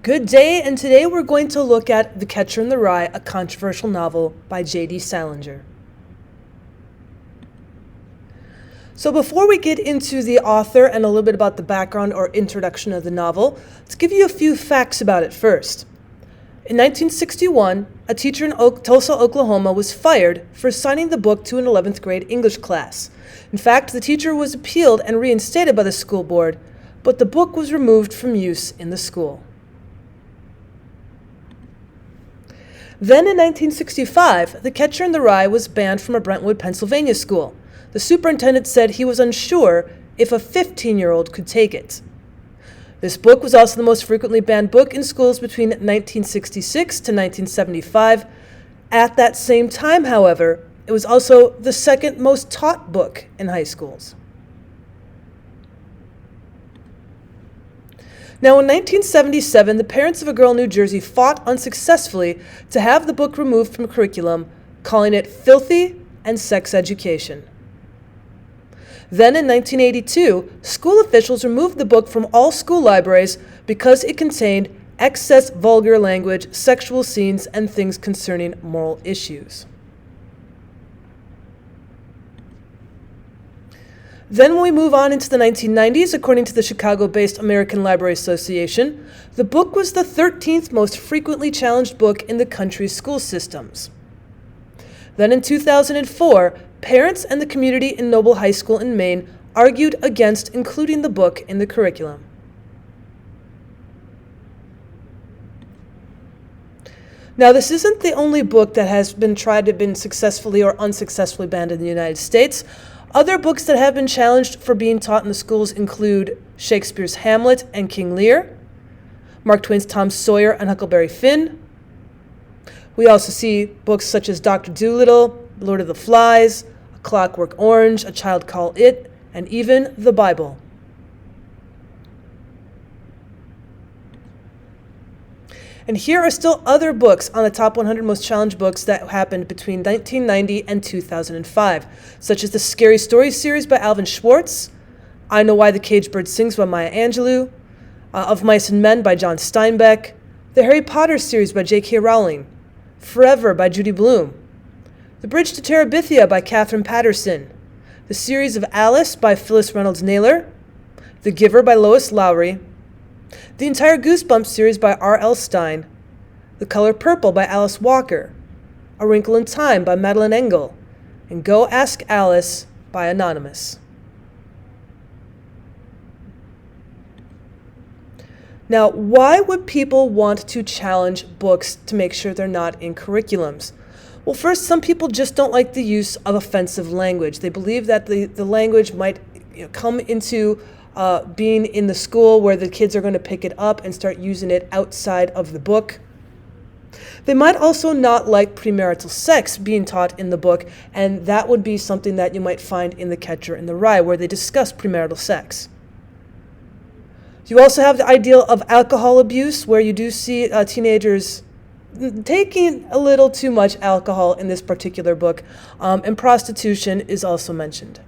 Good day, and today we're going to look at The Catcher in the Rye, a controversial novel by J.D. Salinger. So before we get into the author and a little bit about the background or introduction of the novel, let's give you a few facts about it first. In 1961, a teacher in Tulsa, Oklahoma was fired for assigning the book to an 11th grade English class. In fact, the teacher was appealed and reinstated by the school board, but the book was removed from use in the school. Then in 1965, The Catcher in the Rye was banned from a Brentwood, Pennsylvania school. The superintendent said he was unsure if a 15-year-old could take it. This book was also the most frequently banned book in schools between 1966 to 1975. At that same time, however, it was also the second most taught book in high schools. Now, in 1977, the parents of a girl in New Jersey fought unsuccessfully to have the book removed from curriculum, calling it filthy and sex education. Then in 1982, school officials removed the book from all school libraries because it contained excess vulgar language, sexual scenes, and things concerning moral issues. Then when we move on into the 1990s, according to the Chicago-based American Library Association, the book was the 13th most frequently challenged book in the country's school systems. Then in 2004, parents and the community in Noble High School in Maine argued against including the book in the curriculum. Now, this isn't the only book that has been tried to have been successfully or unsuccessfully banned in the United States. Other books that have been challenged for being taught in the schools include Shakespeare's Hamlet and King Lear, Mark Twain's Tom Sawyer and Huckleberry Finn. We also see books such as Dr. Dolittle, Lord of the Flies, A Clockwork Orange, A Child Called It, and even the Bible. And here are still other books on the top 100 most challenged books that happened between 1990 and 2005, such as the Scary Stories series by Alvin Schwartz, I Know Why the Caged Bird Sings by Maya Angelou, Of Mice and Men by John Steinbeck, the Harry Potter series by J.K. Rowling, Forever by Judy Blume, The Bridge to Terabithia by Catherine Patterson, the series of Alice by Phyllis Reynolds Naylor, The Giver by Lois Lowry, the entire Goosebumps series by R.L. Stine, The Color Purple by Alice Walker, A Wrinkle in Time by Madeleine Engel, and Go Ask Alice by Anonymous. Now, why would people want to challenge books to make sure they're not in curriculums? Well, first, some people just don't like the use of offensive language. They believe that the language might come into being in the school where the kids are going to pick it up and start using it outside of the book. They might also not like premarital sex being taught in the book, and that would be something that you might find in The Catcher in the Rye, where they discuss premarital sex. You also have the ideal of alcohol abuse, where you do see teenagers taking a little too much alcohol in this particular book, and prostitution is also mentioned.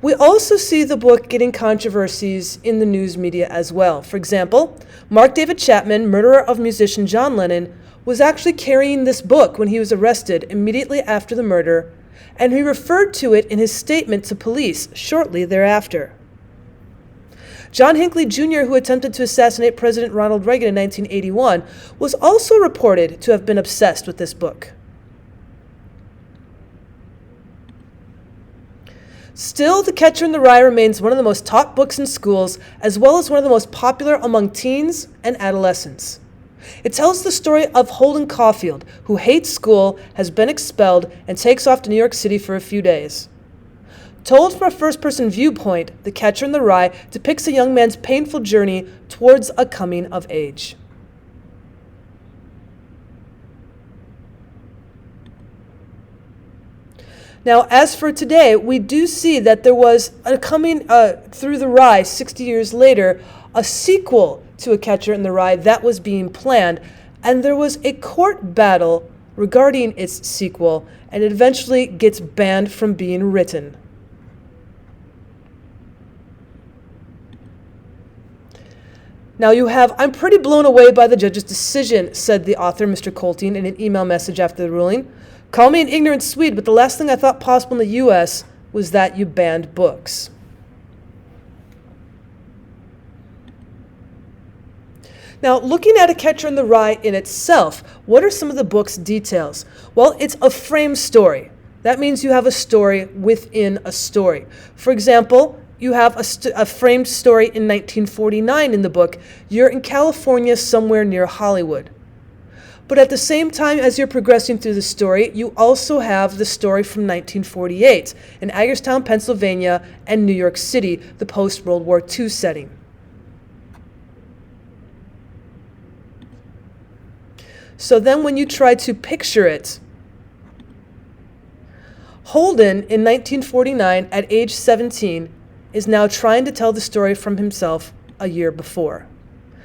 We also see the book getting controversies in the news media as well. For example, Mark David Chapman, murderer of musician John Lennon, was actually carrying this book when he was arrested immediately after the murder, and he referred to it in his statement to police shortly thereafter. John Hinckley Jr., who attempted to assassinate President Ronald Reagan in 1981, was also reported to have been obsessed with this book. Still, The Catcher in the Rye remains one of the most taught books in schools, as well as one of the most popular among teens and adolescents. It tells the story of Holden Caulfield, who hates school, has been expelled, and takes off to New York City for a few days. Told from a first-person viewpoint, The Catcher in the Rye depicts a young man's painful journey towards a coming of age. Now, as for today, we do see that there was a coming through the Rye 60 years later, a sequel to A Catcher in the Rye that was being planned, and there was a court battle regarding its sequel, and it eventually gets banned from being written. Now you have, "I'm pretty blown away by the judge's decision," said the author, Mr. Colting, in an email message after the ruling. "Call me an ignorant Swede, but the last thing I thought possible in the U.S. was that you banned books." Now, looking at A Catcher in the Rye in itself, what are some of the book's details? Well, it's a frame story. That means you have a story within a story. For example, you have a framed story in 1949 in the book. You're in California, somewhere near Hollywood. But at the same time as you're progressing through the story, you also have the story from 1948 in Hagerstown, Pennsylvania, and New York City, the post-World War II setting. So then when you try to picture it, Holden, in 1949, at age 17, is now trying to tell the story from himself a year before.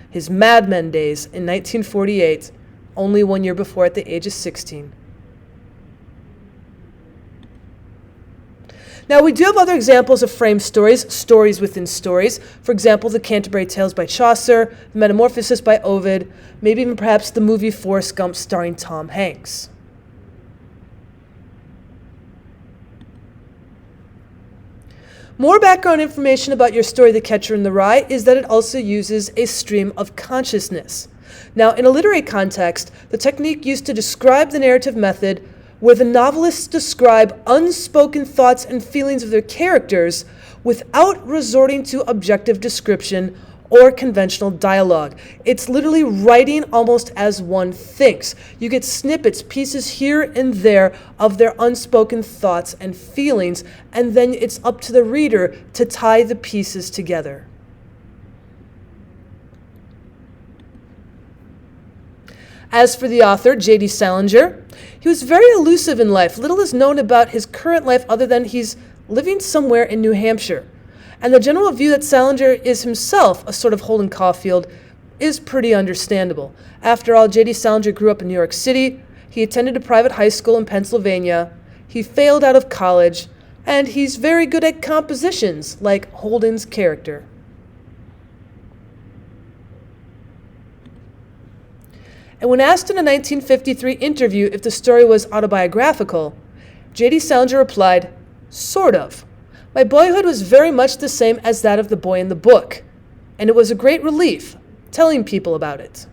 His Mad Men days in 1948, only 1 year before at the age of 16. Now, we do have other examples of framed stories, stories within stories. For example, the Canterbury Tales by Chaucer, the Metamorphoses by Ovid, maybe even perhaps the movie Forrest Gump starring Tom Hanks. More background information about your story, The Catcher in the Rye, is that it also uses a stream of consciousness. Now, in a literary context, the technique used to describe the narrative method where the novelists describe unspoken thoughts and feelings of their characters without resorting to objective description or conventional dialogue. It's literally writing almost as one thinks. You get snippets, pieces here and there of their unspoken thoughts and feelings, and then it's up to the reader to tie the pieces together. As for the author, J.D. Salinger, he was very elusive in life. Little is known about his current life other than he's living somewhere in New Hampshire. And the general view that Salinger is himself a sort of Holden Caulfield is pretty understandable. After all, J.D. Salinger grew up in New York City. He attended a private high school in Pennsylvania. He failed out of college. And he's very good at compositions, like Holden's character. And when asked in a 1953 interview if the story was autobiographical, J.D. Salinger replied, "Sort of. My boyhood was very much the same as that of the boy in the book, and it was a great relief telling people about it."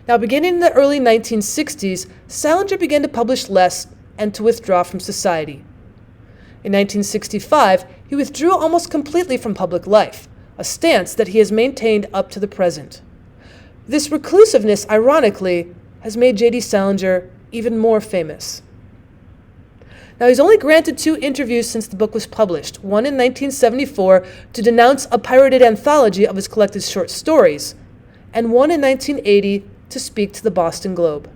Now, beginning in the early 1960s, Salinger began to publish less and to withdraw from society. In 1965, he withdrew almost completely from public life, a stance that he has maintained up to the present. This reclusiveness, ironically, has made J.D. Salinger even more famous. Now, he's only granted 2 interviews since the book was published, one in 1974 to denounce a pirated anthology of his collected short stories, and one in 1980 to speak to the Boston Globe.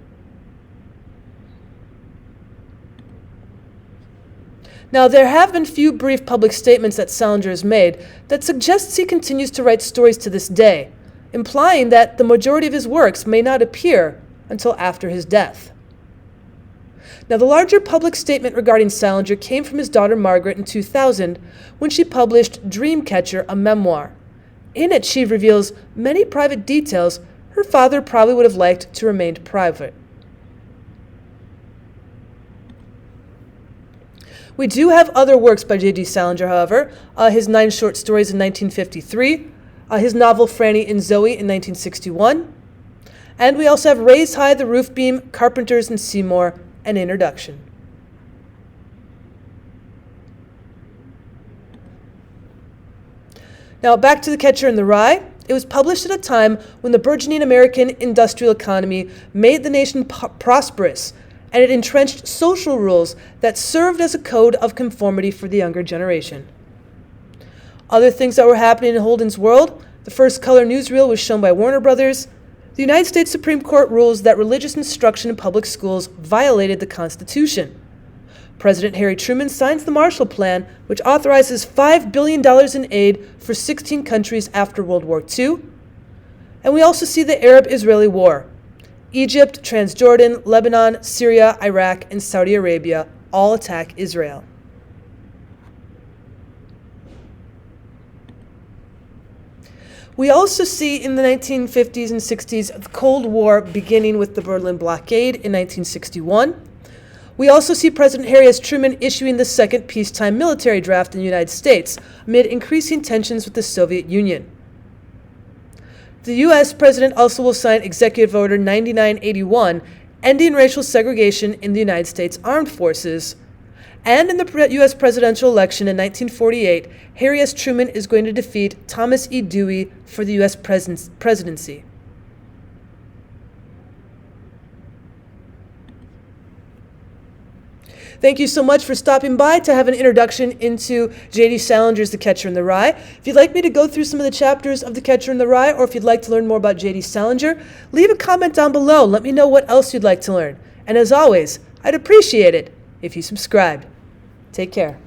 Now, there have been few brief public statements that Salinger has made that suggests he continues to write stories to this day, implying that the majority of his works may not appear until after his death. Now, the larger public statement regarding Salinger came from his daughter Margaret in 2000 when she published Dreamcatcher, a memoir. In it, she reveals many private details her father probably would have liked to remain private. We do have other works by J.D. Salinger, however. His 9 short stories in 1953, his novel Franny and Zoe in 1961, and we also have Raise High the Roof Beam, Carpenters and Seymour, an introduction. Now, back to The Catcher in the Rye. It was published at a time when the burgeoning American industrial economy made the nation prosperous, and it entrenched social rules that served as a code of conformity for the younger generation. Other things that were happening in Holden's world: the first color newsreel was shown by Warner Brothers. The United States Supreme Court rules that religious instruction in public schools violated the Constitution. President Harry Truman signs the Marshall Plan, which authorizes $5 billion in aid for 16 countries after World War II. And we also see the Arab-Israeli War. Egypt, Transjordan, Lebanon, Syria, Iraq, and Saudi Arabia all attack Israel. We also see in the 1950s and 60s the Cold War beginning with the Berlin blockade in 1961. We also see President Harry S. Truman issuing the second peacetime military draft in the United States amid increasing tensions with the Soviet Union. The U.S. President also will sign Executive Order 9981, ending racial segregation in the United States Armed Forces. And in the U.S. presidential election in 1948, Harry S. Truman is going to defeat Thomas E. Dewey for the U.S. presidency. Thank you so much for stopping by to have an introduction into J.D. Salinger's The Catcher in the Rye. If you'd like me to go through some of the chapters of The Catcher in the Rye, or if you'd like to learn more about J.D. Salinger, leave a comment down below. Let me know what else you'd like to learn. And as always, I'd appreciate it if you subscribed. Take care.